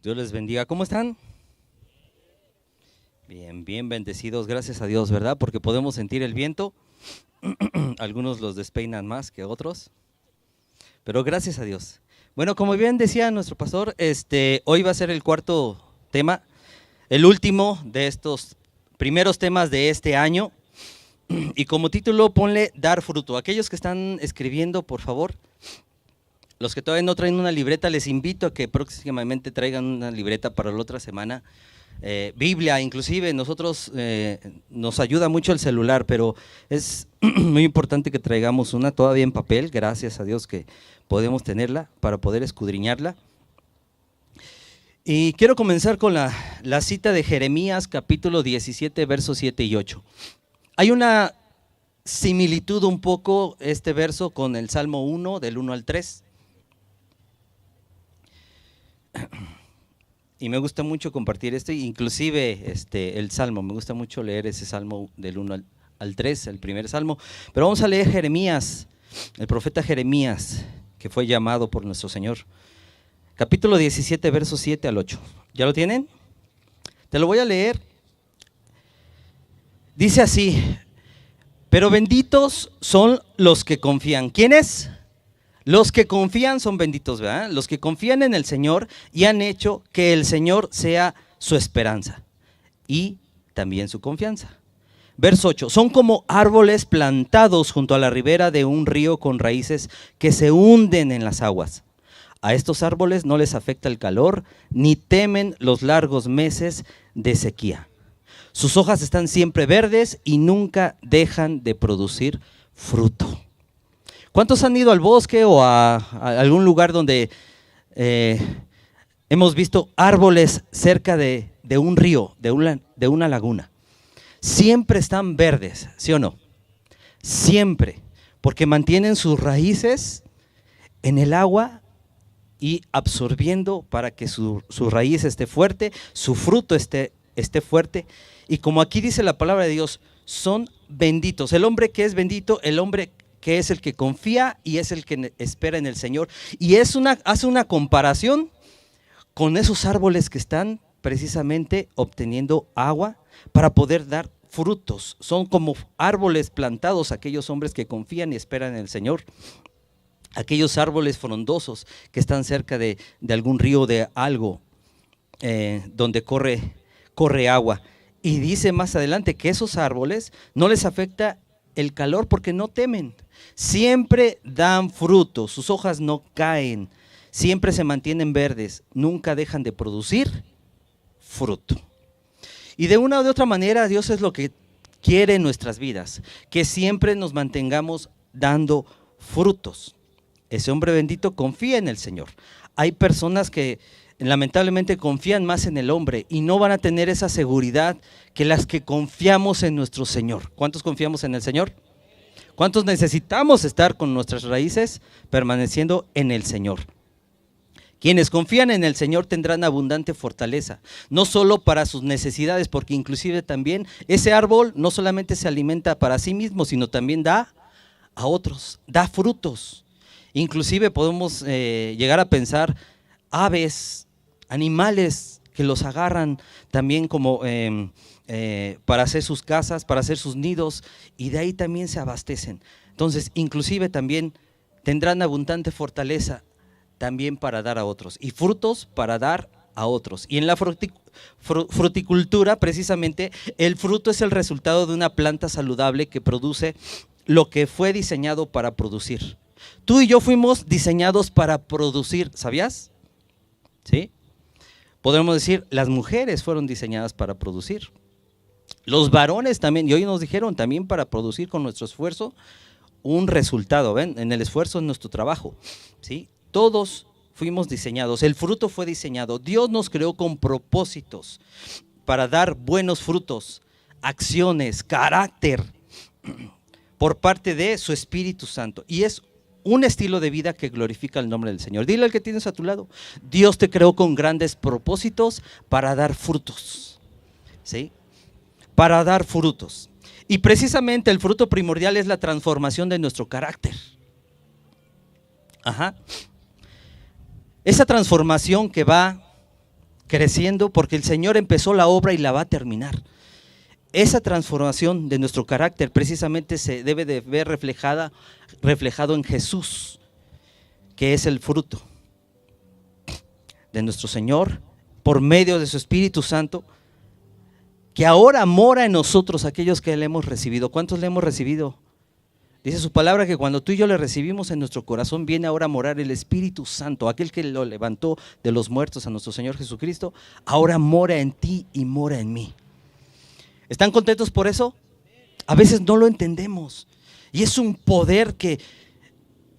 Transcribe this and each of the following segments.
Dios les bendiga. ¿Cómo están? Bien, bien bendecidos, gracias a Dios, ¿verdad? Porque podemos sentir el viento. Algunos los despeinan más que otros, pero gracias a Dios. Bueno, como bien decía nuestro pastor, hoy va a ser el cuarto tema, el último de estos primeros temas de este año. Y como título ponle dar fruto. Aquellos que están escribiendo, por favor, los que todavía no traen una libreta, les invito a que próximamente traigan una libreta para la otra semana. Biblia, inclusive nosotros nos ayuda mucho el celular, pero es muy importante que traigamos una todavía en papel, gracias a Dios que podemos tenerla para poder escudriñarla. Y quiero comenzar con la cita de Jeremías capítulo 17, versos 7 y 8. Hay una similitud un poco este verso con el Salmo 1, del 1 al 3. Y me gusta mucho compartir esto, inclusive el Salmo, me gusta mucho leer ese Salmo del 1 al 3, el primer Salmo. Pero vamos a leer Jeremías, el profeta Jeremías, que fue llamado por nuestro Señor. Capítulo 17, versos 7 al 8. ¿Ya lo tienen? Te lo voy a leer. Dice así: pero benditos son los que confían. ¿Quiénes? Los que confían son benditos, ¿verdad? Los que confían en el Señor y han hecho que el Señor sea su esperanza y también su confianza. Verso 8, son como árboles plantados junto a la ribera de un río con raíces que se hunden en las aguas. A estos árboles no les afecta el calor, ni temen los largos meses de sequía. Sus hojas están siempre verdes y nunca dejan de producir fruto. ¿Cuántos han ido al bosque o a algún lugar donde hemos visto árboles cerca de un río, de una laguna? Siempre están verdes, ¿sí o no? Siempre, porque mantienen sus raíces en el agua y absorbiendo para que su raíz esté fuerte, su fruto esté fuerte. Y como aquí dice la palabra de Dios, son benditos. El hombre que es bendito, el hombre que es el que confía y es el que espera en el Señor. Y hace una comparación con esos árboles que están precisamente obteniendo agua para poder dar frutos. Son como árboles plantados aquellos hombres que confían y esperan en el Señor. Aquellos árboles frondosos que están cerca de algún río, de algo donde corre agua. Y dice más adelante que esos árboles no les afecta el calor porque no temen. Siempre dan fruto, sus hojas no caen, siempre se mantienen verdes, nunca dejan de producir fruto. Y de una u otra manera Dios es lo que quiere en nuestras vidas, que siempre nos mantengamos dando frutos. Ese hombre bendito confía en el Señor. Hay personas que lamentablemente confían más en el hombre y no van a tener esa seguridad que las que confiamos en nuestro Señor. ¿Cuántos confiamos en el Señor? ¿Cuántos necesitamos estar con nuestras raíces permaneciendo en el Señor? Quienes confían en el Señor tendrán abundante fortaleza, no solo para sus necesidades, porque inclusive también ese árbol no solamente se alimenta para sí mismo, sino también da a otros, da frutos. Inclusive podemos llegar a pensar aves, animales que los agarran también como para hacer sus casas, para hacer sus nidos, y de ahí también se abastecen. Entonces, inclusive también tendrán abundante fortaleza también para dar a otros, y frutos para dar a otros. Y en la fruticultura, precisamente, el fruto es el resultado de una planta saludable que produce lo que fue diseñado para producir. Tú y yo fuimos diseñados para producir, ¿sabías? ¿Sí? Podemos decir, las mujeres fueron diseñadas para producir. Los varones también, y hoy nos dijeron también para producir con nuestro esfuerzo un resultado. ¿Ven? En el esfuerzo es nuestro trabajo, ¿sí? Todos fuimos diseñados, el fruto fue diseñado. Dios nos creó con propósitos para dar buenos frutos, acciones, carácter por parte de su Espíritu Santo. Y es un estilo de vida que glorifica el nombre del Señor. Dile al que tienes a tu lado, Dios te creó con grandes propósitos para dar frutos, ¿sí? Para dar frutos. Y precisamente el fruto primordial es la transformación de nuestro carácter. Esa transformación que va creciendo, porque el Señor empezó la obra y la va a terminar. Esa transformación de nuestro carácter precisamente se debe de ver reflejado en Jesús, que es el fruto de nuestro Señor, por medio de su Espíritu Santo, que ahora mora en nosotros, aquellos que le hemos recibido. ¿Cuántos le hemos recibido? Dice su palabra que cuando tú y yo le recibimos en nuestro corazón, viene ahora a morar el Espíritu Santo, aquel que lo levantó de los muertos a nuestro Señor Jesucristo, ahora mora en ti y mora en mí. ¿Están contentos por eso? A veces no lo entendemos, y es un poder que,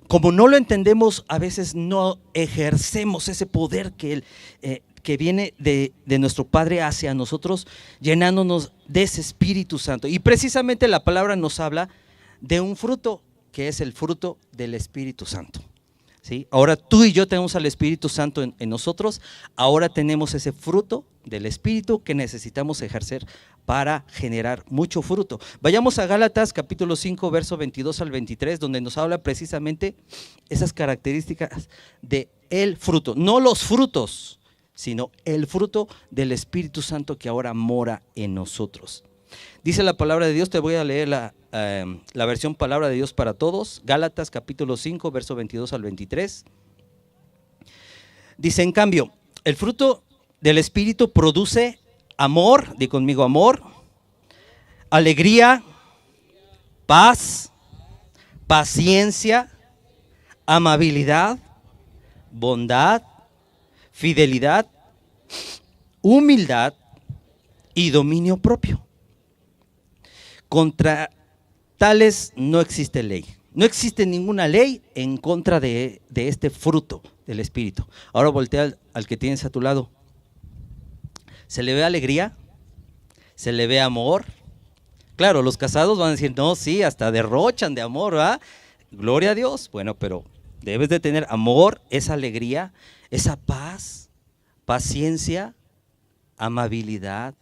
como no lo entendemos, a veces no ejercemos ese poder que viene de nuestro Padre hacia nosotros, llenándonos de ese Espíritu Santo. Y precisamente la palabra nos habla de un fruto, que es el fruto del Espíritu Santo. ¿Sí? Ahora tú y yo tenemos al Espíritu Santo en nosotros, ahora tenemos ese fruto del Espíritu que necesitamos ejercer para generar mucho fruto. Vayamos a Gálatas capítulo 5, verso 22 al 23, donde nos habla precisamente esas características de el fruto, no los frutos, sino el fruto del Espíritu Santo que ahora mora en nosotros. Dice la palabra de Dios, te voy a leer la versión Palabra de Dios para Todos, Gálatas capítulo 5, verso 22 al 23. Dice, en cambio, el fruto del Espíritu produce amor, di conmigo amor, alegría, paz, paciencia, amabilidad, bondad, fidelidad, humildad y dominio propio. Contra tales no existe ley. No existe ninguna ley en contra de este fruto del Espíritu. Ahora voltea al que tienes a tu lado. ¿Se le ve alegría? ¿Se le ve amor? Claro, los casados van a decir, no, sí, hasta derrochan de amor, ¿verdad? Gloria a Dios. Bueno, pero debes de tener amor, esa alegría, esa paz, paciencia, amabilidad,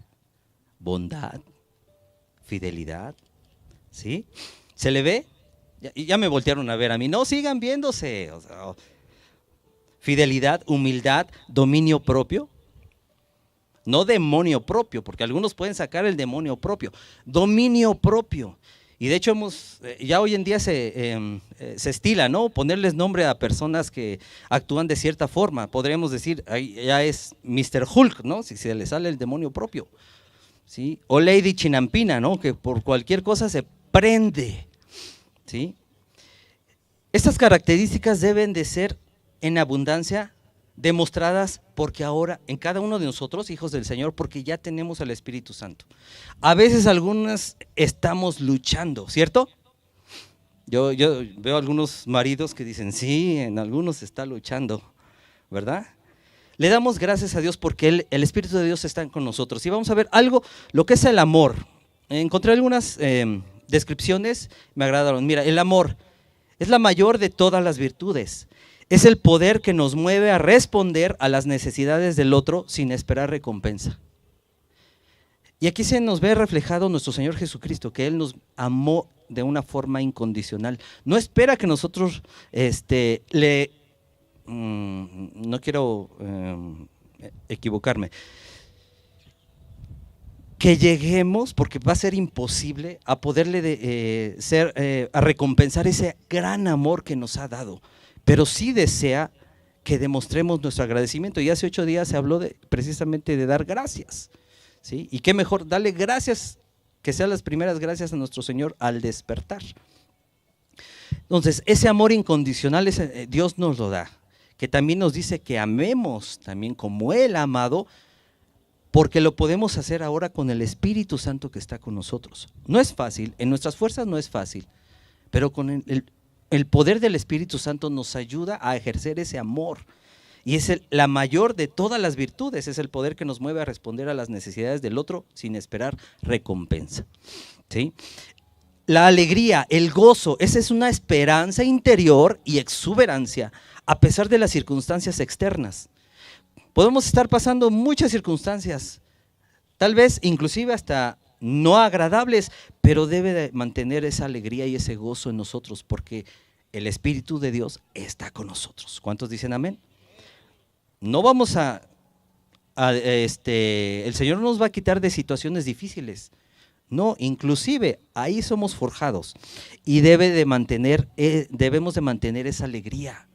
bondad, fidelidad. ¿Sí? ¿Se le ve? Ya me voltearon a ver a mí. No, sigan viéndose. O sea, fidelidad, humildad, dominio propio. No demonio propio, porque algunos pueden sacar el demonio propio. Dominio propio. Y de hecho ya hoy en día se estila, ¿no? Ponerles nombre a personas que actúan de cierta forma. Podríamos decir, ya es Mr. Hulk, ¿no? Si se le sale el demonio propio. ¿Sí? O Lady Chinampina, ¿no? Que por cualquier cosa se prende. ¿Sí? Estas características deben de ser en abundancia demostradas porque ahora en cada uno de nosotros, hijos del Señor, porque ya tenemos al Espíritu Santo. A veces algunas estamos luchando, ¿cierto? Yo veo algunos maridos que dicen, sí, en algunos está luchando, ¿verdad? Le damos gracias a Dios porque el Espíritu de Dios está con nosotros. Y vamos a ver algo, lo que es el amor. Encontré algunas descripciones, me agradaron. Mira, el amor es la mayor de todas las virtudes. Es el poder que nos mueve a responder a las necesidades del otro sin esperar recompensa. Y aquí se nos ve reflejado nuestro Señor Jesucristo, que Él nos amó de una forma incondicional. No espera que nosotros no quiero equivocarme, que lleguemos, porque va a ser imposible, a poderle a recompensar ese gran amor que nos ha dado, pero sí desea que demostremos nuestro agradecimiento. Y hace 8 días se habló precisamente de dar gracias, ¿sí? Y qué mejor, darle gracias, que sean las primeras gracias a nuestro Señor al despertar. Entonces, ese amor incondicional Dios nos lo da, que también nos dice que amemos también como Él ha amado, porque lo podemos hacer ahora con el Espíritu Santo que está con nosotros. No es fácil, en nuestras fuerzas no es fácil, pero con el poder del Espíritu Santo nos ayuda a ejercer ese amor. Y es la mayor de todas las virtudes, es el poder que nos mueve a responder a las necesidades del otro sin esperar recompensa. ¿Sí? La alegría, el gozo, esa es una esperanza interior y exuberancia a pesar de las circunstancias externas. Podemos estar pasando muchas circunstancias, tal vez inclusive hasta no agradables, pero debe de mantener esa alegría y ese gozo en nosotros porque el Espíritu de Dios está con nosotros. ¿Cuántos dicen amén? No vamos a el Señor no nos va a quitar de situaciones difíciles. No, inclusive ahí somos forjados y debemos de mantener esa alegría.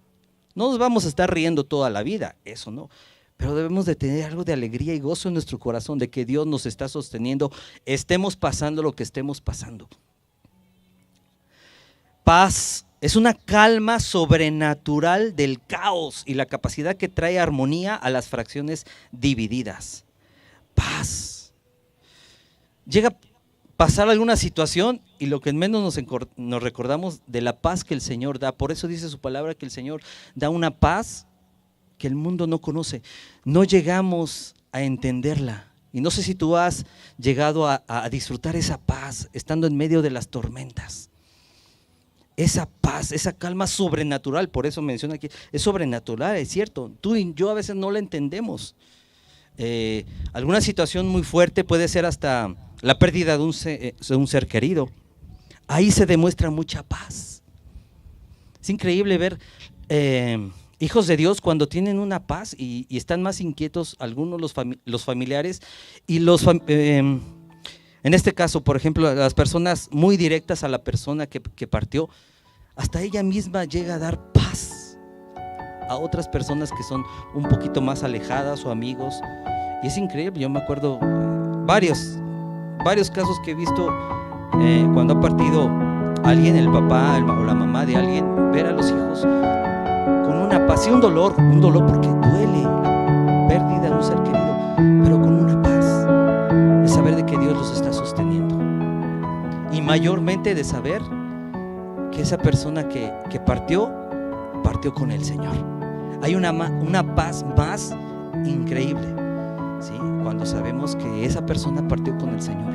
No nos vamos a estar riendo toda la vida, eso no, pero debemos de tener algo de alegría y gozo en nuestro corazón de que Dios nos está sosteniendo, estemos pasando lo que estemos pasando. Paz es una calma sobrenatural del caos y la capacidad que trae armonía a las fracciones divididas. Paz. Llega a pasar alguna situación y lo que menos nos recordamos de la paz que el Señor da. Por eso dice su palabra que el Señor da una paz que el mundo no conoce. No llegamos a entenderla. Y no sé si tú has llegado a disfrutar esa paz estando en medio de las tormentas. Esa paz, esa calma sobrenatural, por eso menciona aquí, es sobrenatural, es cierto. Tú y yo a veces no la entendemos. Alguna situación muy fuerte puede ser hasta la pérdida de un ser querido. Ahí se demuestra mucha paz. Es increíble ver hijos de Dios cuando tienen una paz y están más inquietos algunos los familiares y en este caso, por ejemplo, las personas muy directas a la persona que partió, hasta ella misma llega a dar paz a otras personas que son un poquito más alejadas o amigos. Y es increíble, yo me acuerdo varios casos que he visto cuando ha partido alguien, el papá o la mamá de alguien, ver a los hijos con una paz y un dolor porque duele la pérdida de un ser querido, pero con una paz de saber de que Dios los está sosteniendo y mayormente de saber que esa persona que partió con el Señor. Hay una paz más increíble, ¿sí? Cuando sabemos que esa persona partió con el Señor.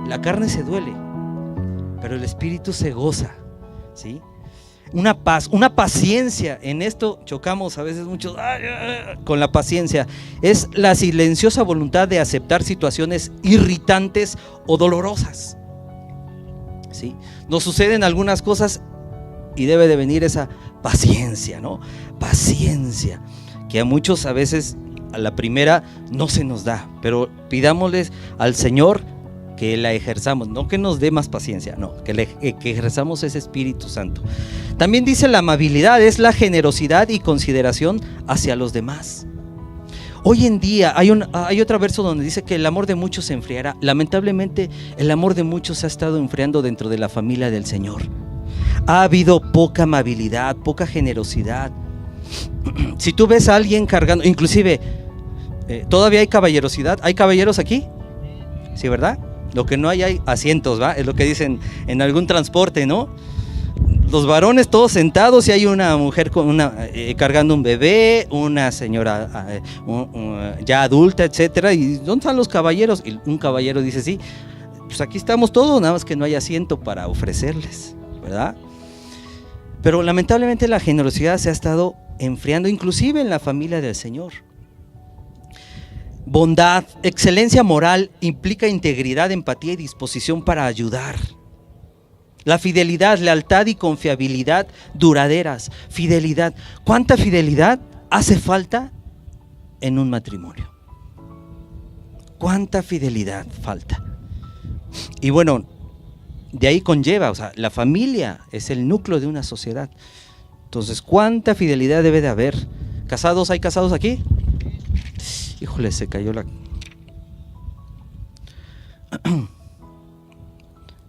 La carne se duele, pero el espíritu se goza, ¿sí? Una paz, una paciencia. En esto chocamos a veces muchos con la paciencia. Es la silenciosa voluntad de aceptar situaciones irritantes o dolorosas, ¿sí? Nos suceden algunas cosas y debe de venir esa paciencia, ¿no? Paciencia, que a muchos a veces a la primera no se nos da, pero pidámosles al Señor que la ejerzamos, no que nos dé más paciencia, no, que ejerzamos ese Espíritu Santo. También dice la amabilidad, es la generosidad y consideración hacia los demás. Hoy en día hay otro verso donde dice que el amor de muchos se enfriará. Lamentablemente el amor de muchos se ha estado enfriando dentro de la familia del Señor. Ha habido poca amabilidad, poca generosidad. Si tú ves a alguien cargando, inclusive todavía hay caballerosidad. ¿Hay caballeros aquí? Sí, ¿verdad? Lo que no hay asientos, ¿va? Es lo que dicen en algún transporte, ¿no? Los varones todos sentados y hay una mujer cargando un bebé, una señora ya adulta, etcétera. ¿Y dónde están los caballeros? Y un caballero dice, sí, pues aquí estamos todos, nada más que no hay asiento para ofrecerles, ¿verdad? Pero lamentablemente la generosidad se ha estado enfriando, inclusive en la familia del Señor. Bondad, excelencia moral implica integridad, empatía y disposición para ayudar. La fidelidad, lealtad y confiabilidad duraderas. Fidelidad. ¿Cuánta fidelidad hace falta en un matrimonio? ¿Cuánta fidelidad falta? Y bueno, de ahí conlleva, o sea, la familia es el núcleo de una sociedad. Entonces, ¿cuánta fidelidad debe de haber? ¿Casados? ¿Hay casados aquí? Híjole, se cayó la...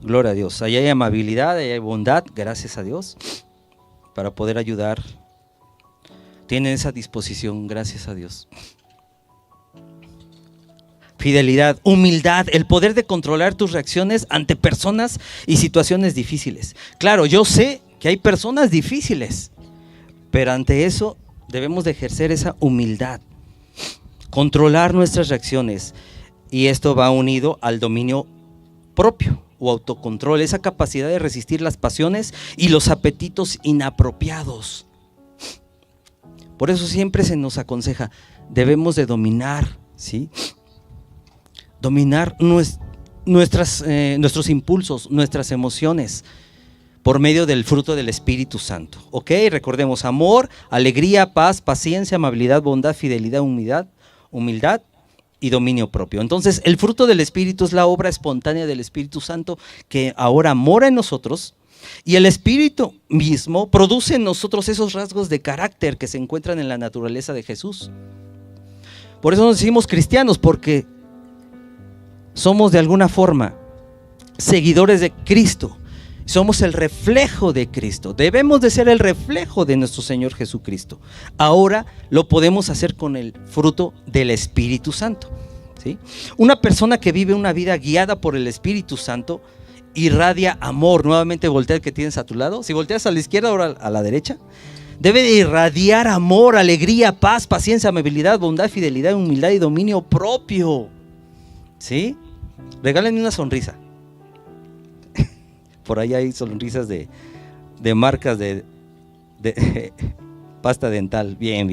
Gloria a Dios. Ahí hay amabilidad, ahí hay bondad, gracias a Dios, para poder ayudar. Tienen esa disposición, gracias a Dios. Fidelidad, humildad, el poder de controlar tus reacciones ante personas y situaciones difíciles. Claro, yo sé que hay personas difíciles, pero ante eso debemos de ejercer esa humildad, controlar nuestras reacciones, y esto va unido al dominio propio o autocontrol, esa capacidad de resistir las pasiones y los apetitos inapropiados. Por eso siempre se nos aconseja, debemos de dominar, ¿sí? Dominar nuestros impulsos, nuestras emociones, por medio del fruto del Espíritu Santo. ¿Ok? Recordemos, amor, alegría, paz, paciencia, amabilidad, bondad, fidelidad, humildad y dominio propio. Entonces, el fruto del Espíritu es la obra espontánea del Espíritu Santo que ahora mora en nosotros, y el Espíritu mismo produce en nosotros esos rasgos de carácter que se encuentran en la naturaleza de Jesús. Por eso nos decimos cristianos, porque somos de alguna forma seguidores de Cristo. Somos el reflejo de Cristo. Debemos de ser el reflejo de nuestro Señor Jesucristo. Ahora lo podemos hacer con el fruto del Espíritu Santo, ¿sí? Una persona que vive una vida guiada por el Espíritu Santo irradia amor. Nuevamente voltea el que tienes a tu lado. Si volteas a la izquierda, ahora a la derecha. Debe de irradiar amor, alegría, paz, paciencia, amabilidad, bondad, fidelidad, humildad y dominio propio, ¿sí? Regálenme una sonrisa. Por ahí hay sonrisas de marcas de pasta dental. Bien,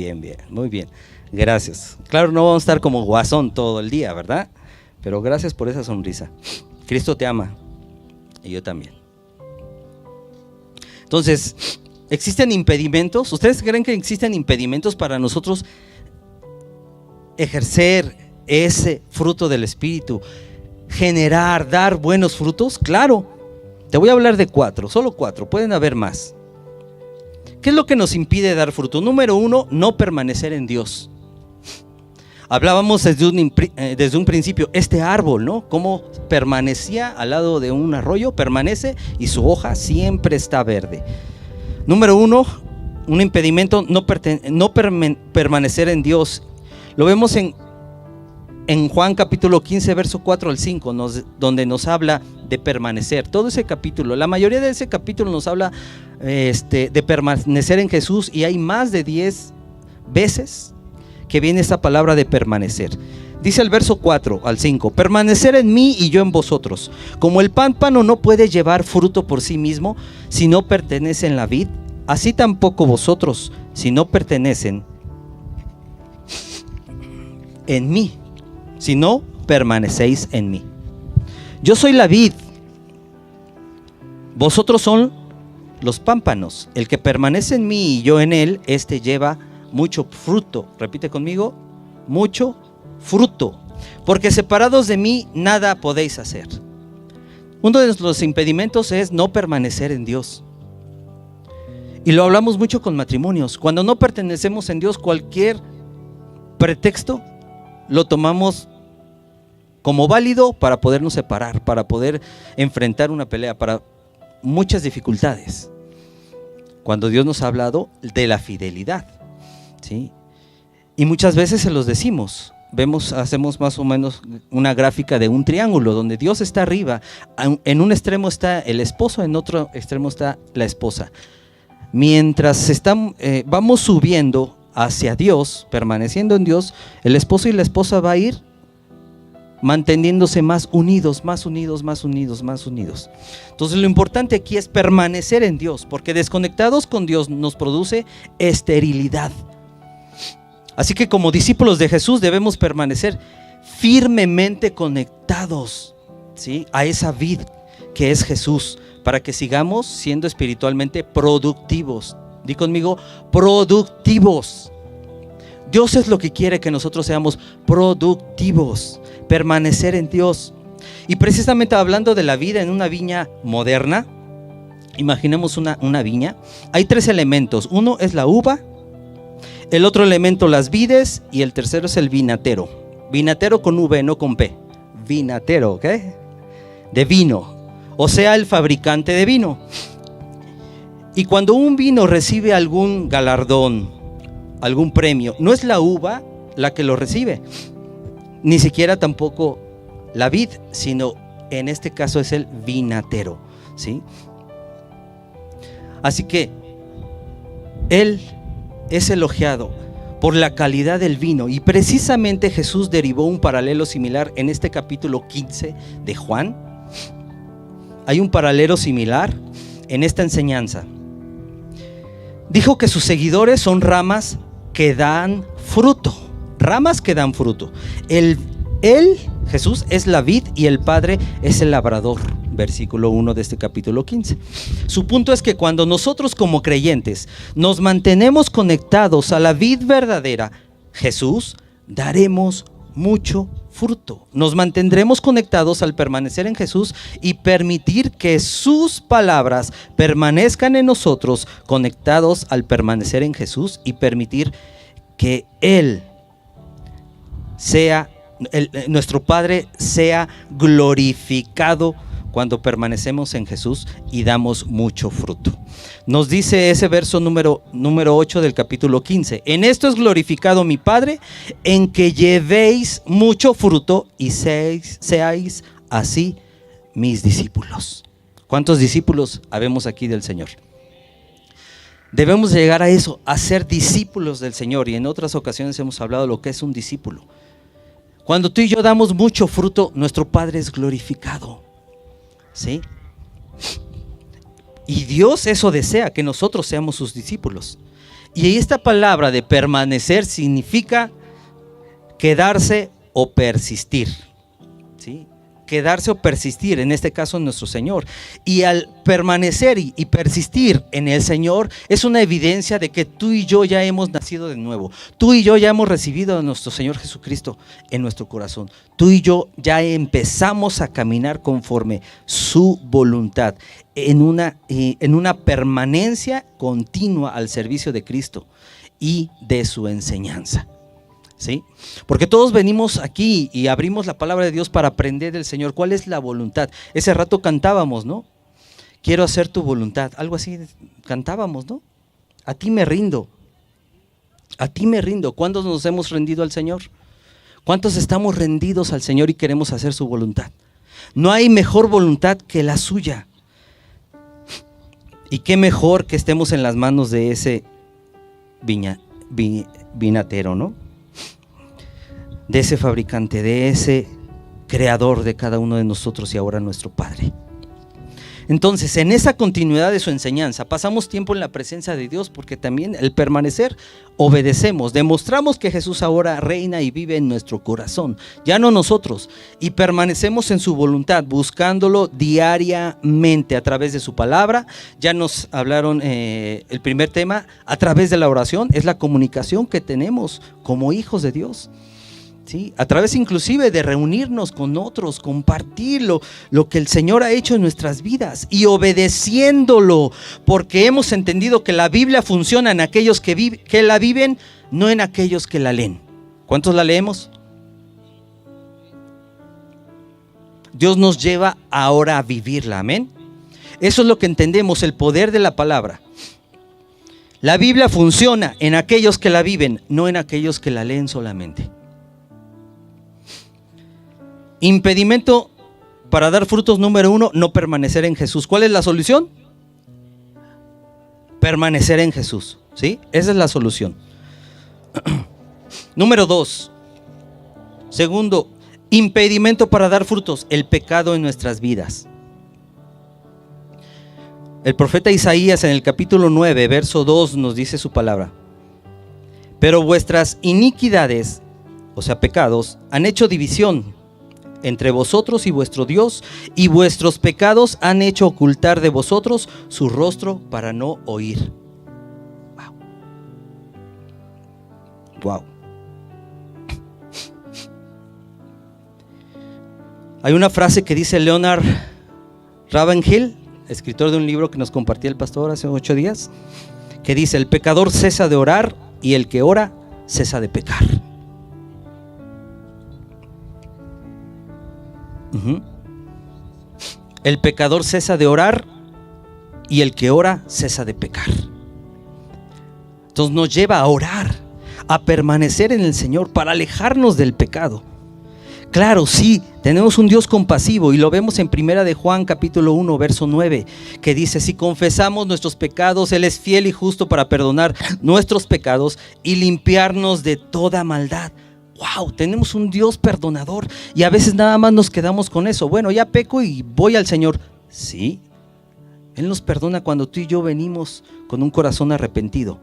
muy bien. Gracias. Claro, no vamos a estar como Guasón todo el día, ¿verdad? Pero gracias por esa sonrisa. Cristo te ama y yo también. Entonces, ¿existen impedimentos? ¿Ustedes creen que existen impedimentos para nosotros ejercer ese fruto del Espíritu? Generar, dar buenos frutos. Claro. Te voy a hablar de 4, solo 4, pueden haber más. ¿Qué es lo que nos impide dar fruto? Número 1, no permanecer en Dios. Hablábamos desde un principio, este árbol, ¿no? Cómo permanecía al lado de un arroyo, permanece y su hoja siempre está verde. Número 1, un impedimento, no permanecer en Dios. Lo vemos en Juan capítulo 15, verso 4 al 5, donde nos habla de permanecer. Todo ese capítulo, la mayoría de ese capítulo nos habla de permanecer en Jesús, y hay más de 10 veces que viene esta palabra de permanecer. Dice el verso 4 al 5, permanecer en mí y yo en vosotros. Como el pámpano no puede llevar fruto por sí mismo si no pertenece en la vid, así tampoco vosotros si no pertenecen en mí, si no permanecéis en mí. Yo soy la vid, vosotros son los pámpanos. El que permanece en mí y yo en él, este lleva mucho fruto. Repite conmigo, mucho fruto, porque separados de mí nada podéis hacer. Uno de los impedimentos es no permanecer en Dios. Y lo hablamos mucho con matrimonios. Cuando no pertenecemos en Dios, cualquier pretexto lo tomamos como válido para podernos separar, para poder enfrentar una pelea, para muchas dificultades. Cuando Dios nos ha hablado de la fidelidad, ¿sí? Y muchas veces se los decimos. Hacemos más o menos una gráfica de un triángulo donde Dios está arriba. En un extremo está el esposo, en otro extremo está la esposa. Mientras vamos subiendo hacia Dios, permaneciendo en Dios, el esposo y la esposa va a ir manteniéndose más unidos, más unidos, más unidos, más unidos. Entonces lo importante aquí es permanecer en Dios, porque desconectados con Dios nos produce esterilidad. Así que como discípulos de Jesús debemos permanecer firmemente conectados, ¿sí?, a esa vid que es Jesús, para que sigamos siendo espiritualmente productivos. Di conmigo, productivos. Dios es lo que quiere, que nosotros seamos productivos, permanecer en Dios. Y precisamente hablando de la vida en una viña moderna, imaginemos una viña. Hay 3 elementos. Uno es la uva, el otro elemento las vides, y el tercero es el vinatero. Vinatero con V, no con P. Vinatero, ¿ok? De vino, o sea, el fabricante de vino. Y cuando un vino recibe algún galardón, algún premio, no es la uva la que lo recibe, ni siquiera tampoco la vid, sino en este caso es el vinatero, ¿sí? Así que él es elogiado por la calidad del vino, y precisamente Jesús derivó un paralelo similar en este capítulo 15 de Juan. Hay un paralelo similar en esta enseñanza. Dijo que sus seguidores son ramas que dan fruto, ramas que dan fruto. Él, Jesús, es la vid y el Padre es el labrador. Versículo 1 de este capítulo 15. Su punto es que cuando nosotros como creyentes nos mantenemos conectados a la vid verdadera, Jesús, daremos mucho fruto. Nos mantendremos conectados al permanecer en Jesús y permitir que sus palabras permanezcan en nosotros, conectados al permanecer en Jesús y permitir que Él sea, nuestro Padre sea glorificado cuando permanecemos en Jesús y damos mucho fruto. Nos dice ese verso número 8 del capítulo 15: en esto es glorificado mi Padre, en que llevéis mucho fruto y seáis así mis discípulos. ¿Cuántos discípulos habemos aquí del Señor? Debemos llegar a eso, a ser discípulos del Señor, y en otras ocasiones hemos hablado de lo que es un discípulo. Cuando tú y yo damos mucho fruto, nuestro Padre es glorificado. ¿Sí? Y Dios eso desea, que nosotros seamos sus discípulos. Y esta palabra de permanecer significa quedarse o persistir. ¿Sí? Quedarse o persistir, en este caso en nuestro Señor. Y al permanecer y persistir en el Señor es una evidencia de que tú y yo ya hemos nacido de nuevo. Tú y yo ya hemos recibido a nuestro Señor Jesucristo en nuestro corazón. Tú y yo ya empezamos a caminar conforme su voluntad, en una permanencia continua al servicio de Cristo y de su enseñanza. ¿Sí? Porque todos venimos aquí y abrimos la palabra de Dios para aprender del Señor. ¿Cuál es la voluntad? Ese rato cantábamos, ¿no? Quiero hacer tu voluntad. Algo así cantábamos, ¿no? A ti me rindo. A ti me rindo. ¿Cuántos nos hemos rendido al Señor? ¿Cuántos estamos rendidos al Señor y queremos hacer su voluntad? No hay mejor voluntad que la suya. Y qué mejor que estemos en las manos de ese vinatero, ¿no? De ese fabricante, de ese creador de cada uno de nosotros y ahora nuestro Padre. Entonces, en esa continuidad de su enseñanza, pasamos tiempo en la presencia de Dios, porque también el permanecer, obedecemos, demostramos que Jesús ahora reina y vive en nuestro corazón, ya no nosotros, y permanecemos en su voluntad, buscándolo diariamente a través de su palabra. Ya nos hablaron el primer tema, a través de la oración, es la comunicación que tenemos como hijos de Dios. ¿Sí? A través inclusive de reunirnos con otros, compartir lo que el Señor ha hecho en nuestras vidas y obedeciéndolo, porque hemos entendido que la Biblia funciona en aquellos que la viven, no en aquellos que la leen. ¿Cuántos la leemos? Dios nos lleva ahora a vivirla, amén. Eso es lo que entendemos, el poder de la palabra. La Biblia funciona en aquellos que la viven, no en aquellos que la leen solamente. Impedimento para dar frutos número 1, no permanecer en Jesús. ¿Cuál es la solución? Permanecer en Jesús, ¿sí? Esa es la solución. Número 2, segundo, impedimento para dar frutos, el pecado en nuestras vidas. El profeta Isaías en el capítulo 9, verso 2 nos dice su palabra: pero vuestras iniquidades, o sea pecados, han hecho división entre vosotros y vuestro Dios, y vuestros pecados han hecho ocultar de vosotros su rostro para no oír. Wow. Hay una frase que dice Leonard Ravenhill, escritor de un libro que nos compartía el pastor hace 8 días, que dice: el pecador cesa de orar y el que ora cesa de pecar. El pecador cesa de orar y el que ora cesa de pecar. Entonces nos lleva a orar, a permanecer en el Señor para alejarnos del pecado. Claro, sí, tenemos un Dios compasivo y lo vemos en Primera de Juan capítulo 1 verso 9, que dice: si confesamos nuestros pecados, Él es fiel y justo para perdonar nuestros pecados y limpiarnos de toda maldad. Wow, tenemos un Dios perdonador y a veces nada más nos quedamos con eso. Bueno, ya peco y voy al Señor. Sí, Él nos perdona cuando tú y yo venimos con un corazón arrepentido.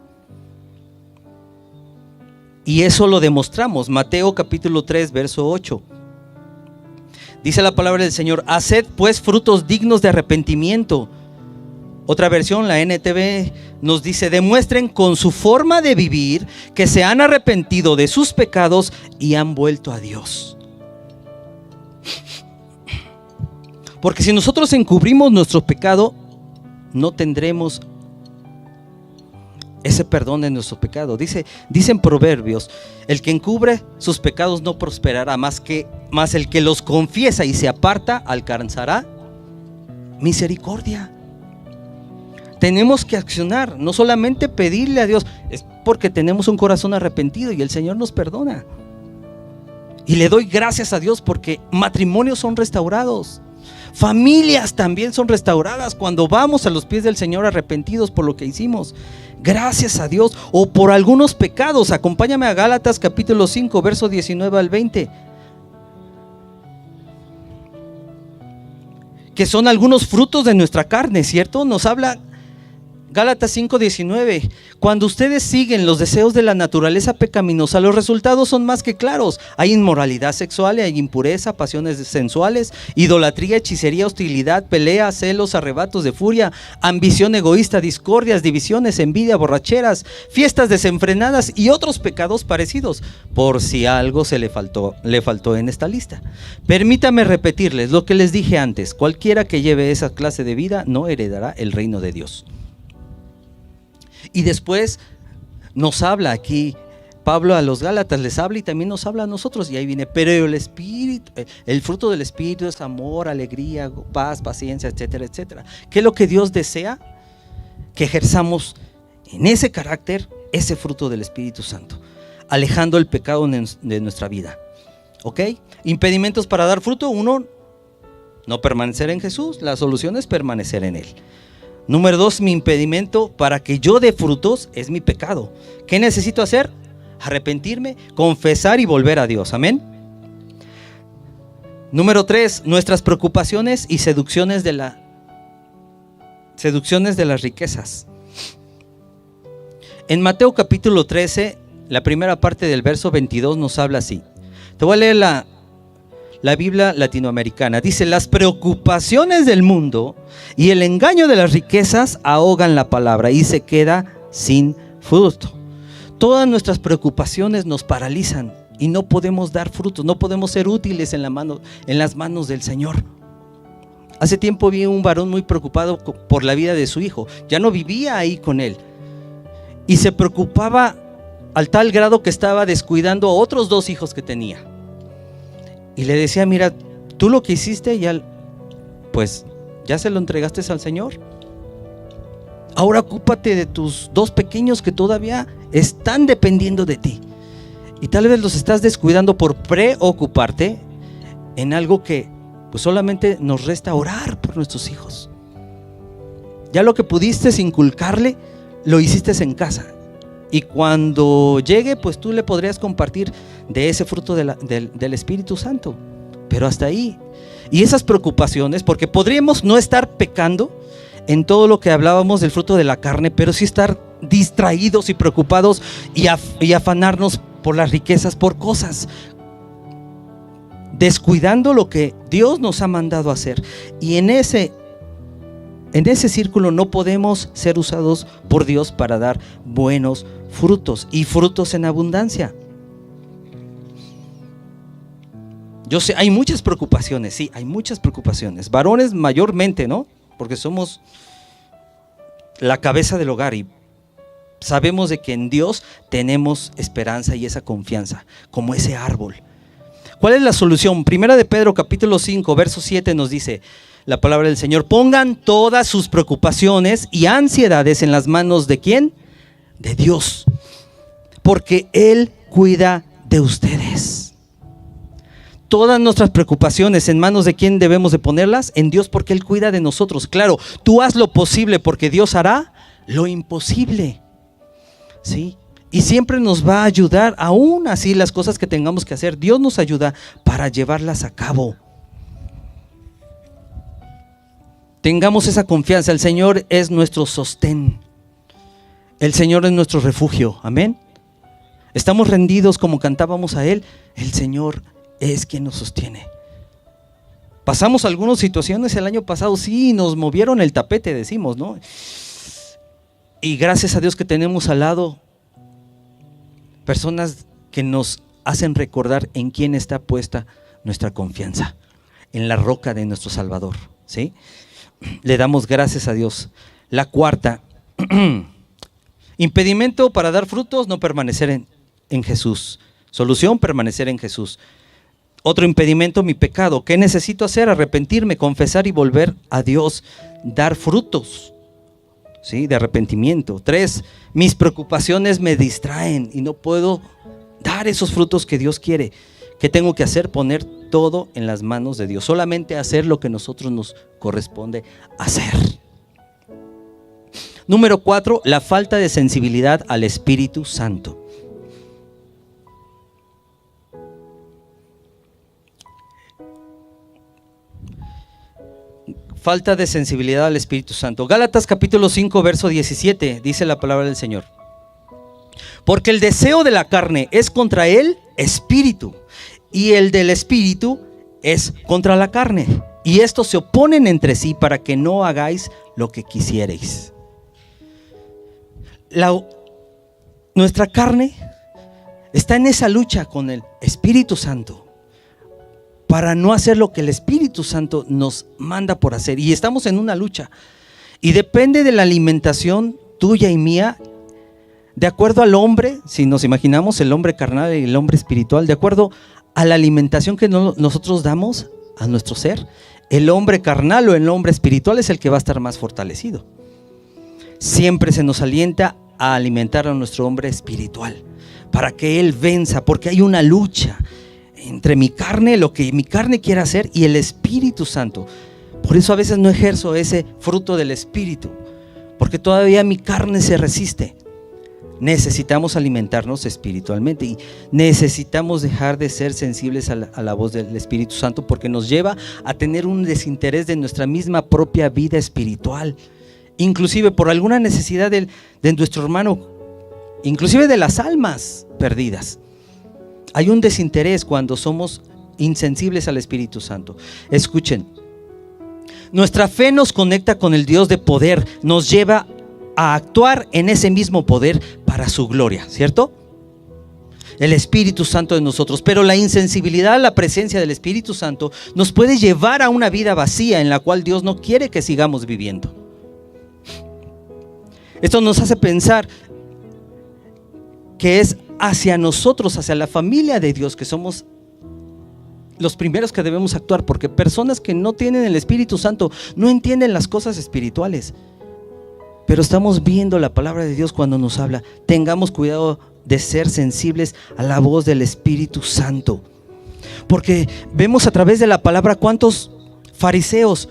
Y eso lo demostramos. Mateo capítulo 3 verso 8. Dice la palabra del Señor: haced pues frutos dignos de arrepentimiento. Otra versión, la NTV, nos dice: demuestren con su forma de vivir que se han arrepentido de sus pecados y han vuelto a Dios. Porque si nosotros encubrimos nuestro pecado, no tendremos ese perdón de nuestro pecado. Dicen Proverbios: el que encubre sus pecados no prosperará, más el que los confiesa y se aparta alcanzará misericordia. Tenemos que accionar, no solamente pedirle a Dios, es porque tenemos un corazón arrepentido y el Señor nos perdona. Y le doy gracias a Dios porque matrimonios son restaurados, familias también son restauradas cuando vamos a los pies del Señor arrepentidos por lo que hicimos. Gracias a Dios. O por algunos pecados. Acompáñame a Gálatas capítulo 5, verso 19 al 20. Que son algunos frutos de nuestra carne, ¿cierto? Nos habla Gálatas 5:19. Cuando ustedes siguen los deseos de la naturaleza pecaminosa, los resultados son más que claros. Hay inmoralidad sexual, hay impureza, pasiones sensuales, idolatría, hechicería, hostilidad, pelea, celos, arrebatos de furia, ambición egoísta, discordias, divisiones, envidia, borracheras, fiestas desenfrenadas y otros pecados parecidos. Por si algo le faltó en esta lista. Permítame repetirles lo que les dije antes: cualquiera que lleve esa clase de vida no heredará el reino de Dios. Y después nos habla aquí Pablo a los Gálatas, les habla y también nos habla a nosotros. Y ahí viene: pero el fruto del Espíritu es amor, alegría, paz, paciencia, etcétera, etcétera. ¿Qué es lo que Dios desea? Que ejerzamos en ese carácter ese fruto del Espíritu Santo, alejando el pecado de nuestra vida. ¿Ok? Impedimentos para dar fruto: uno, no permanecer en Jesús. La solución es permanecer en Él. Número 2, mi impedimento para que yo dé frutos es mi pecado. ¿Qué necesito hacer? Arrepentirme, confesar y volver a Dios. Amén. Número 3, nuestras preocupaciones y seducciones de las riquezas. En Mateo capítulo 13, la primera parte del verso 22 nos habla así. Te voy a leer la Biblia latinoamericana. Dice: las preocupaciones del mundo y el engaño de las riquezas ahogan la palabra y se queda sin fruto. Todas nuestras preocupaciones nos paralizan y no podemos dar frutos, no podemos ser útiles en las manos del Señor. Hace tiempo vi un varón muy preocupado por la vida de su hijo. Ya no vivía ahí con él y se preocupaba al tal grado que estaba descuidando a otros 2 hijos que tenía. Y le decía: mira, tú lo que hiciste ya se lo entregaste al Señor. Ahora ocúpate de tus 2 pequeños que todavía están dependiendo de ti. Y tal vez los estás descuidando por preocuparte en algo que pues solamente nos resta orar por nuestros hijos. Ya lo que pudiste inculcarle, lo hiciste en casa. Y cuando llegue, pues tú le podrías compartir de ese fruto del Espíritu Santo. Pero hasta ahí. Y esas preocupaciones, porque podríamos no estar pecando en todo lo que hablábamos del fruto de la carne, pero sí estar distraídos y preocupados y afanarnos por las riquezas, por cosas, descuidando lo que Dios nos ha mandado hacer. Y en ese círculo no podemos ser usados por Dios para dar buenos frutos y frutos en abundancia. Yo sé, hay muchas preocupaciones, sí, hay muchas preocupaciones. Varones mayormente, ¿no? Porque somos la cabeza del hogar y sabemos de que en Dios tenemos esperanza y esa confianza, como ese árbol. ¿Cuál es la solución? Primera de Pedro capítulo 5, verso 7 nos dice la palabra del Señor: pongan todas sus preocupaciones y ansiedades en las manos ¿de quién? De Dios, porque Él cuida de ustedes. Todas nuestras preocupaciones, ¿en manos de quién debemos de ponerlas? En Dios, porque Él cuida de nosotros. Claro, tú haz lo posible porque Dios hará lo imposible, ¿sí? Y siempre nos va a ayudar, aún así las cosas que tengamos que hacer, Dios nos ayuda para llevarlas a cabo. Tengamos esa confianza. El Señor es nuestro sostén. El Señor es nuestro refugio. Amén. Estamos rendidos como cantábamos a Él. El Señor es quien nos sostiene. Pasamos algunas situaciones el año pasado, sí, nos movieron el tapete, decimos, ¿no? Y gracias a Dios que tenemos al lado personas que nos hacen recordar en quién está puesta nuestra confianza, en la roca de nuestro Salvador, ¿sí? Le damos gracias a Dios. La cuarta, impedimento para dar frutos, no permanecer en Jesús. Solución, permanecer en Jesús. Otro impedimento, mi pecado. ¿Qué necesito hacer? Arrepentirme, confesar y volver a Dios, dar frutos, ¿sí? De arrepentimiento. 3, mis preocupaciones me distraen y no puedo dar esos frutos que Dios quiere. ¿Qué tengo que hacer? Poner todo en las manos de Dios. Solamente hacer lo que a nosotros nos corresponde hacer. Número 4, la falta de sensibilidad al Espíritu Santo. Falta de sensibilidad al Espíritu Santo. Gálatas capítulo 5, verso 17, dice la palabra del Señor. Porque el deseo de la carne es contra el Espíritu, y el del Espíritu es contra la carne. Y estos se oponen entre sí para que no hagáis lo que quisierais. Nuestra carne está en esa lucha con el Espíritu Santo para no hacer lo que el Espíritu Santo nos manda por hacer. Y estamos en una lucha. Y depende de la alimentación tuya y mía, de acuerdo al hombre, si nos imaginamos el hombre carnal y el hombre espiritual, de acuerdo a la alimentación que nosotros damos a nuestro ser, el hombre carnal o el hombre espiritual es el que va a estar más fortalecido. Siempre se nos alienta a alimentar a nuestro hombre espiritual para que él venza, porque hay una lucha entre mi carne, lo que mi carne quiere hacer, y el Espíritu Santo. Por eso a veces no ejerzo ese fruto del Espíritu, porque todavía mi carne se resiste. Necesitamos alimentarnos espiritualmente y necesitamos dejar de ser sensibles a la voz del Espíritu Santo, porque nos lleva a tener un desinterés de nuestra misma propia vida espiritual, inclusive por alguna necesidad de nuestro hermano, inclusive de las almas perdidas. Hay un desinterés cuando somos insensibles al Espíritu Santo. Escuchen, nuestra fe nos conecta con el Dios de poder, nos lleva a actuar en ese mismo poder para su gloria, ¿cierto? El Espíritu Santo de nosotros, pero la insensibilidad a la presencia del Espíritu Santo nos puede llevar a una vida vacía en la cual Dios no quiere que sigamos viviendo. Esto nos hace pensar que es hacia nosotros, hacia la familia de Dios, que somos los primeros que debemos actuar, porque personas que no tienen el Espíritu Santo no entienden las cosas espirituales. Pero estamos viendo la palabra de Dios cuando nos habla. Tengamos cuidado de ser sensibles a la voz del Espíritu Santo, porque vemos a través de la palabra cuántos fariseos,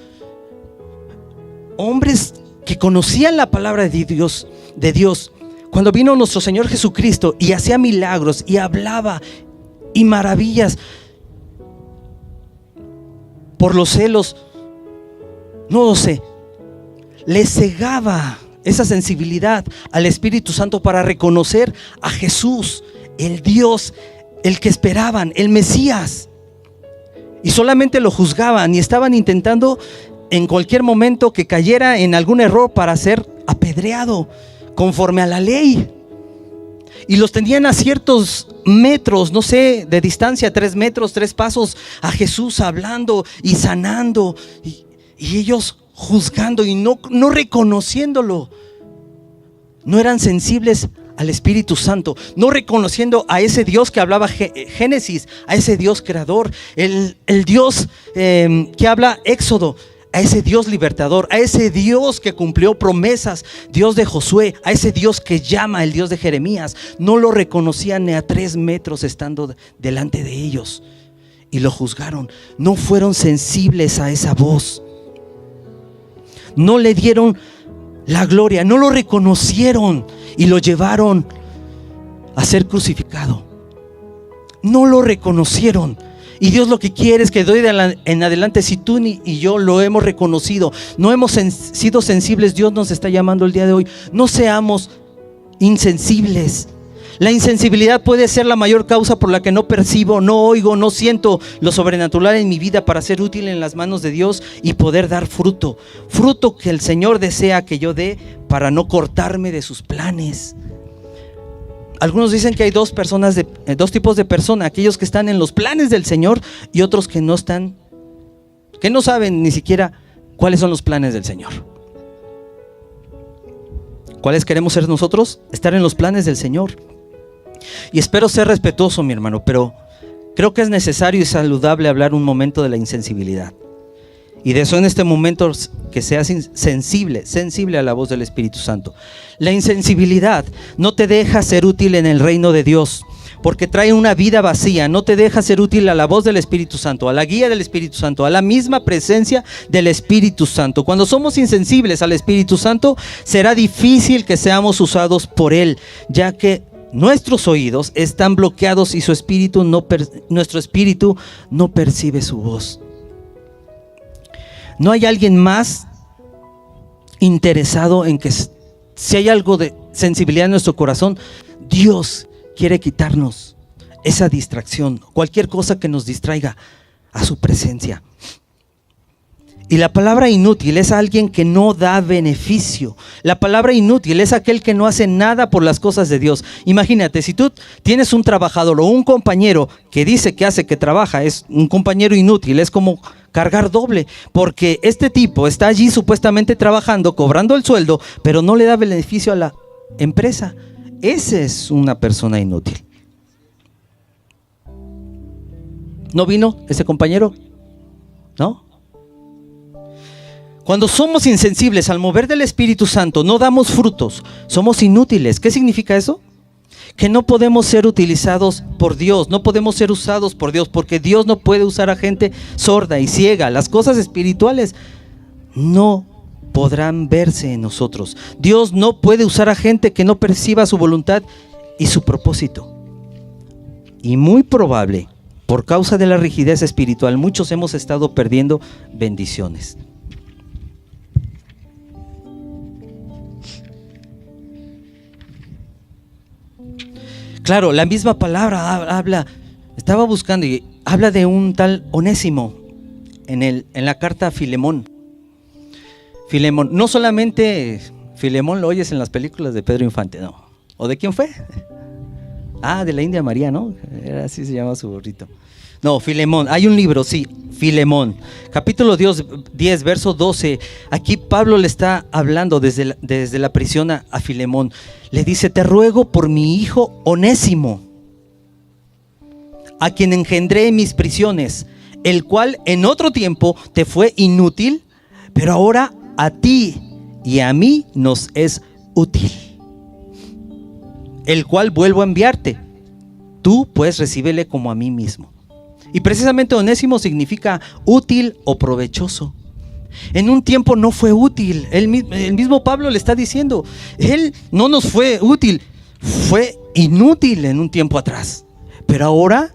hombres que conocían la palabra de Dios, cuando vino nuestro Señor Jesucristo y hacía milagros y hablaba y maravillas, por los celos, no lo sé, les cegaba esa sensibilidad al Espíritu Santo para reconocer a Jesús, el Dios, el que esperaban, el Mesías, y solamente lo juzgaban y estaban intentando en cualquier momento que cayera en algún error para ser apedreado conforme a la ley. Y los tenían a ciertos metros, no sé, de distancia, 3 metros, 3 pasos, a Jesús hablando y sanando, y ellos juzgando y no reconociéndolo. No eran sensibles al Espíritu Santo, no reconociendo a ese Dios que hablaba Génesis, a ese Dios creador, el Dios que habla Éxodo, a ese Dios libertador, a ese Dios que cumplió promesas, Dios de Josué, a ese Dios que llama, el Dios de Jeremías. No lo reconocían ni a 3 metros estando delante de ellos, y lo juzgaron. No fueron sensibles a esa voz, no le dieron la gloria, no lo reconocieron y lo llevaron a ser crucificado. No lo reconocieron. Y Dios lo que quiere es que de hoy en adelante, si tú y yo lo hemos reconocido, no hemos sido sensibles, Dios nos está llamando el día de hoy, no seamos insensibles. La insensibilidad puede ser la mayor causa por la que no percibo, no oigo, no siento lo sobrenatural en mi vida para ser útil en las manos de Dios y poder dar fruto. Fruto que el Señor desea que yo dé para no cortarme de sus planes. Algunos dicen que hay dos tipos de personas: aquellos que están en los planes del Señor y otros que no están, que no saben ni siquiera cuáles son los planes del Señor. ¿Cuáles queremos ser nosotros? Estar en los planes del Señor. Y espero ser respetuoso, mi hermano, pero creo que es necesario y saludable hablar un momento de la insensibilidad. Y de eso en este momento, que seas sensible a la voz del Espíritu Santo. La insensibilidad no te deja ser útil en el reino de Dios, porque trae una vida vacía. No te deja ser útil a la voz del Espíritu Santo, a la guía del Espíritu Santo, a la misma presencia del Espíritu Santo. Cuando somos insensibles al Espíritu Santo, será difícil que seamos usados por Él, ya que nuestros oídos están bloqueados y nuestro espíritu no percibe su voz. No hay alguien más interesado en que, si hay algo de sensibilidad en nuestro corazón, Dios quiere quitarnos esa distracción, cualquier cosa que nos distraiga a su presencia. Y la palabra inútil es alguien que no da beneficio. La palabra inútil es aquel que no hace nada por las cosas de Dios. Imagínate, si tú tienes un trabajador o un compañero que dice que hace, que trabaja, es un compañero inútil, es como cargar doble, porque este tipo está allí supuestamente trabajando, cobrando el sueldo, pero no le da beneficio a la empresa. Ese es una persona inútil. ¿No vino ese compañero? ¿No? Cuando somos insensibles al mover del Espíritu Santo, no damos frutos, somos inútiles. ¿Qué significa eso? Que no podemos ser utilizados por Dios, no podemos ser usados por Dios, porque Dios no puede usar a gente sorda y ciega. Las cosas espirituales no podrán verse en nosotros. Dios no puede usar a gente que no perciba su voluntad y su propósito. Y muy probable, por causa de la rigidez espiritual, muchos hemos estado perdiendo bendiciones. Claro, la misma palabra habla, estaba buscando y habla de un tal Onésimo en la carta a Filemón. Filemón, no solamente Filemón lo oyes en las películas de Pedro Infante, no. ¿O de quién fue? De la India María, ¿no? Era así se llama su burrito. No, Filemón, hay un libro, sí, Filemón, capítulo 10, verso 12. Aquí Pablo le está hablando desde la prisión a Filemón. Le dice: te ruego por mi hijo Onésimo, a quien engendré en mis prisiones, el cual en otro tiempo te fue inútil, pero ahora a ti y a mí nos es útil, el cual vuelvo a enviarte. Tú pues recíbele como a mí mismo. Y precisamente Onésimo significa útil o provechoso. En un tiempo no fue útil. El mismo Pablo le está diciendo, él no nos fue útil, fue inútil en un tiempo atrás. Pero ahora,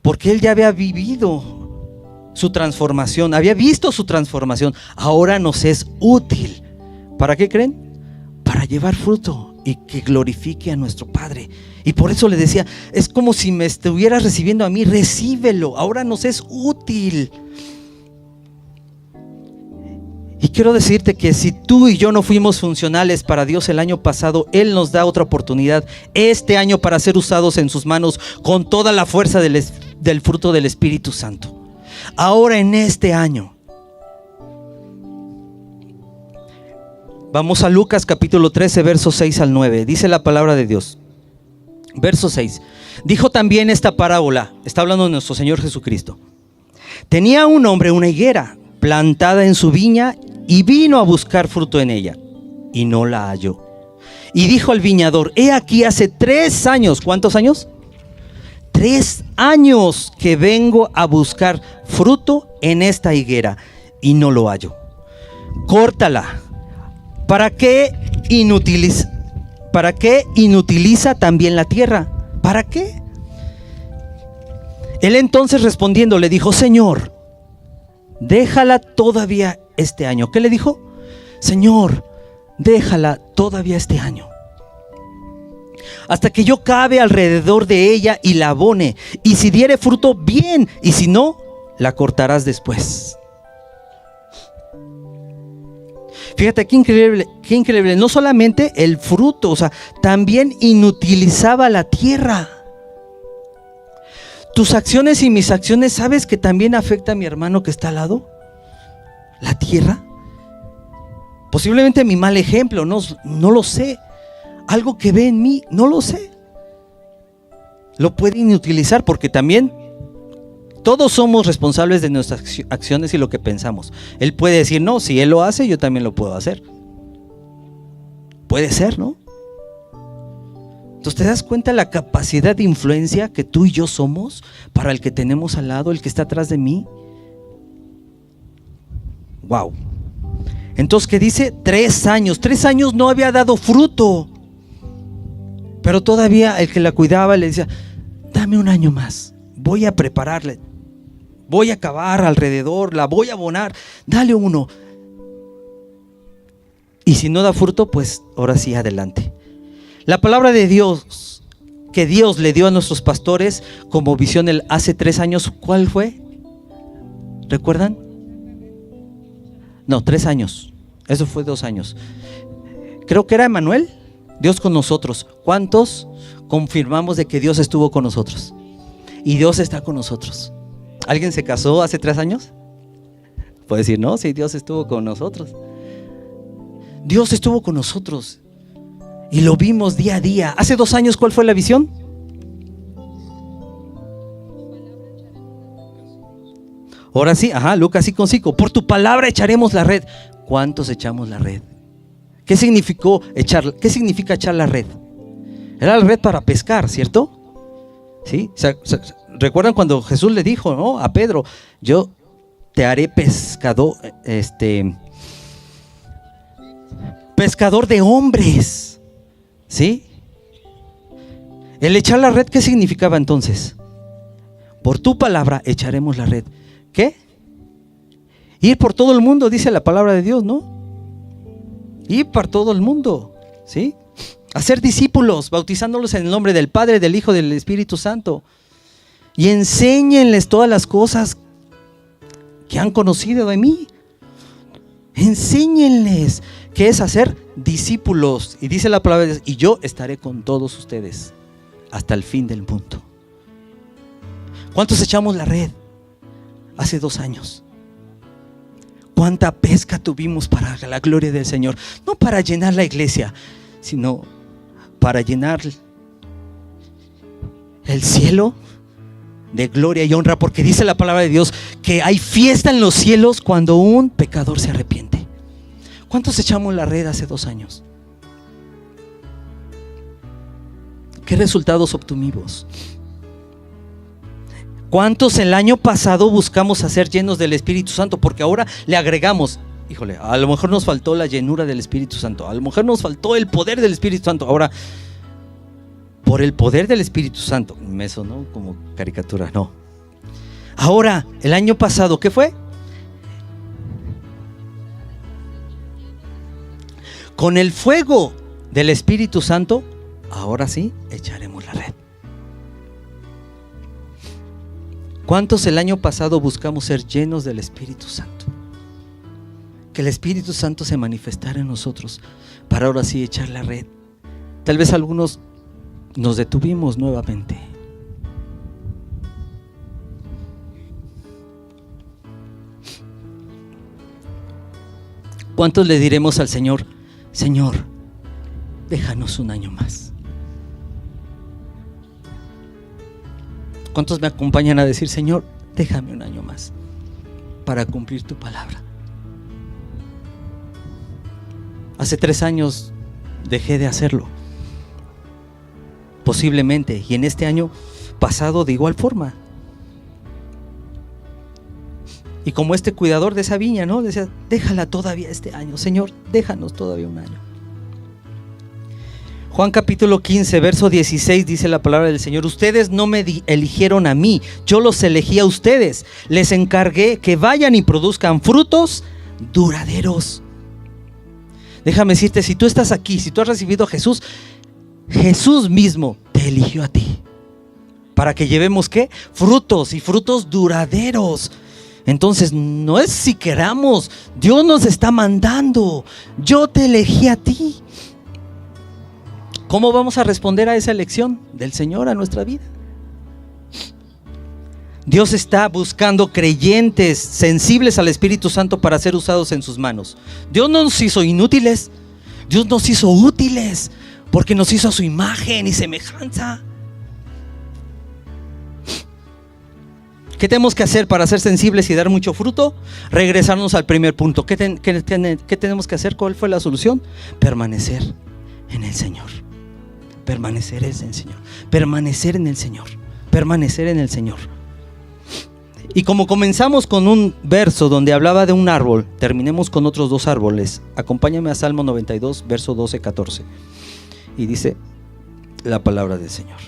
porque él ya había vivido su transformación, había visto su transformación, ahora nos es útil. ¿Para qué creen? Para llevar fruto y que glorifique a nuestro Padre. Y por eso le decía, es como si me estuvieras recibiendo a mí, recíbelo, ahora nos es útil. Y quiero decirte que si tú y yo no fuimos funcionales para Dios el año pasado, Él nos da otra oportunidad este año para ser usados en sus manos con toda la fuerza del fruto del Espíritu Santo. Ahora en este año. Vamos a Lucas capítulo 13, versos 6 al 9. Dice la palabra de Dios. Verso 6. Dijo también esta parábola, está hablando de nuestro Señor Jesucristo. Tenía un hombre una higuera plantada en su viña y vino a buscar fruto en ella y no la halló. Y dijo al viñador: he aquí hace 3 años, ¿cuántos años? 3 años que vengo a buscar fruto en esta higuera y no lo hallo. Córtala. ¿Para qué inutiliza también la tierra? ¿Para qué? Él entonces respondiendo le dijo: Señor, déjala todavía este año. ¿Qué le dijo? Señor, déjala todavía este año. hasta que yo cabe alrededor de ella y la abone. Y si diere fruto, bien, y si no, la cortarás después. Fíjate qué increíble, qué increíble. No solamente el fruto, o sea, también inutilizaba la tierra. Tus acciones y mis acciones, ¿sabes que también afecta a mi hermano que está al lado? La tierra. Posiblemente mi mal ejemplo, no lo sé. Algo que ve en mí, no lo sé. Lo puede inutilizar porque también todos somos responsables de nuestras acciones y lo que pensamos. Él puede decir, no, si él lo hace, yo también lo puedo hacer. Puede ser, ¿no? Entonces, ¿te das cuenta la capacidad de influencia que tú y yo somos para el que tenemos al lado, el que está atrás de mí? Wow. Entonces, ¿qué dice? 3 años. 3 años no había dado fruto. Pero todavía el que la cuidaba le decía, dame 1 año más. Voy a prepararle. Voy a cavar alrededor, la voy a abonar. Dale 1. Y si no da fruto, pues ahora sí, adelante. La palabra de Dios que Dios le dio a nuestros pastores como visión hace 3 años, ¿cuál fue? ¿Recuerdan? No, 3 años. Eso fue 2 años. Creo que era Emanuel, Dios con nosotros. ¿Cuántos confirmamos de que Dios estuvo con nosotros? Y Dios está con nosotros. ¿Alguien se casó hace 3 años? Puede decir, no, sí, Dios estuvo con nosotros. Dios estuvo con nosotros y lo vimos día a día. Hace 2 años, ¿cuál fue la visión? Ahora sí, Lucas 5:5. Por tu palabra echaremos la red. ¿Cuántos echamos la red? ¿Qué significa echar la red? Era la red para pescar, ¿cierto? ¿Sí? ¿Recuerdan cuando Jesús le dijo, ¿no?, a Pedro, yo te haré pescador de hombres? ¿Sí? El echar la red, ¿qué significaba entonces? Por tu palabra echaremos la red. ¿Qué? Ir por todo el mundo, dice la palabra de Dios, ¿no? Ir por todo el mundo, ¿sí? Hacer discípulos, bautizándolos en el nombre del Padre, del Hijo, del Espíritu Santo. Y enséñenles todas las cosas que han conocido de mí. Enséñenles qué es hacer discípulos. Y dice la palabra de Dios, y yo estaré con todos ustedes hasta el fin del mundo. ¿Cuántos echamos la red hace 2 años? ¿Cuánta pesca tuvimos para la gloria del Señor? No para llenar la iglesia, sino para llenar el cielo de gloria y honra, porque dice la palabra de Dios que hay fiesta en los cielos cuando un pecador se arrepiente. ¿Cuántos echamos la red hace 2 años? ¿Qué resultados obtuvimos? ¿Cuántos el año pasado buscamos ser llenos del Espíritu Santo? Porque ahora le agregamos, híjole, a lo mejor nos faltó la llenura del Espíritu Santo, a lo mejor nos faltó el poder del Espíritu Santo. Ahora, por el poder del Espíritu Santo, me sonó como caricatura, no. Ahora, el año pasado, ¿qué fue? Con el fuego del Espíritu Santo, ahora sí, echaremos la red. ¿Cuántos el año pasado buscamos ser llenos del Espíritu Santo? Que el Espíritu Santo se manifestara en nosotros para ahora sí echar la red. Tal vez algunos nos detuvimos nuevamente. ¿Cuántos le diremos al Señor, Señor, déjanos 1 año más? ¿Cuántos me acompañan a decir, Señor, déjame 1 año más para cumplir tu palabra? Hace 3 años dejé de hacerlo, posiblemente, y en este año pasado de igual forma. Y como este cuidador de esa viña, ¿no?, decía, déjala todavía este año, Señor, déjanos todavía 1 año. Juan capítulo 15, verso 16, dice la palabra del Señor: ustedes no me eligieron a mí, yo los elegí a ustedes. Les encargué que vayan y produzcan frutos duraderos. Déjame decirte, si tú estás aquí, si tú has recibido a Jesús, Jesús mismo te eligió a ti. Para que llevemos ¿qué? Frutos, y frutos duraderos. Entonces no es si queramos, Dios nos está mandando. Yo te elegí a ti. ¿Cómo vamos a responder a esa elección del Señor a nuestra vida? Dios está buscando creyentes sensibles al Espíritu Santo para ser usados en sus manos. Dios no nos hizo inútiles, Dios nos hizo útiles, porque nos hizo a su imagen y semejanza. ¿Qué tenemos que hacer para ser sensibles y dar mucho fruto? Regresarnos al primer punto. ¿Qué tenemos que hacer? ¿Cuál fue la solución? Permanecer en el Señor. Permanecer en el Señor. Permanecer en el Señor. Permanecer en el Señor. Y como comenzamos con un verso donde hablaba de un árbol, terminemos con otros dos árboles. Acompáñame a Salmo 92, verso 12-14. Y dice la palabra del Señor.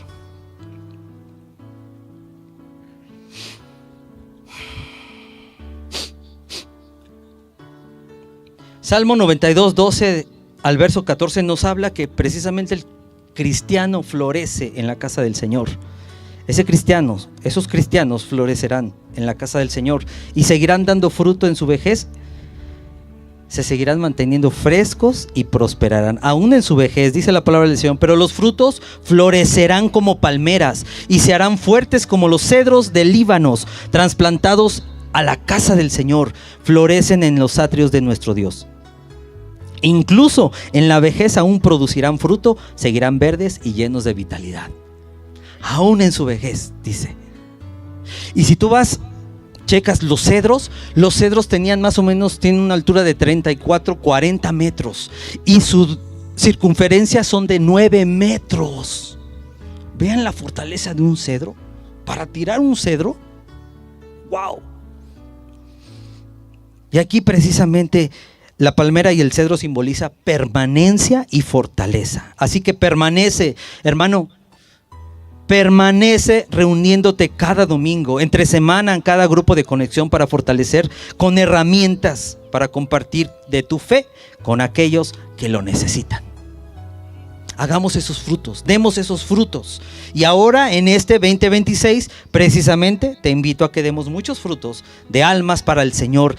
Salmo 92, 12 al verso 14 nos habla que precisamente el cristiano florece en la casa del Señor. Esos cristianos florecerán en la casa del Señor y seguirán dando fruto en su vejez. Se seguirán manteniendo frescos y prosperarán aún en su vejez, dice la palabra del Señor. Pero los frutos florecerán como palmeras y se harán fuertes como los cedros del Líbano, trasplantados a la casa del Señor. Florecen en los atrios de nuestro Dios. Incluso en la vejez aún producirán fruto, seguirán verdes y llenos de vitalidad. Aún en su vejez, dice. Y si tú checas los cedros tenían más o menos, tienen una altura de 34, 40 metros. Y su circunferencia son de 9 metros. Vean la fortaleza de un cedro. Para tirar un cedro, wow. Y aquí precisamente la palmera y el cedro simboliza permanencia y fortaleza. Así que permanece, hermano. Permanece reuniéndote cada domingo, entre semana, en cada grupo de conexión para fortalecer con herramientas para compartir de tu fe con aquellos que lo necesitan. Hagamos esos frutos, demos esos frutos. Y ahora en este 2026, precisamente te invito a que demos muchos frutos de almas para el Señor.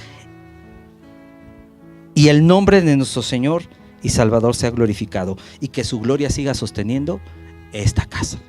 Y el nombre de nuestro Señor y Salvador sea glorificado. Y que su gloria siga sosteniendo esta casa.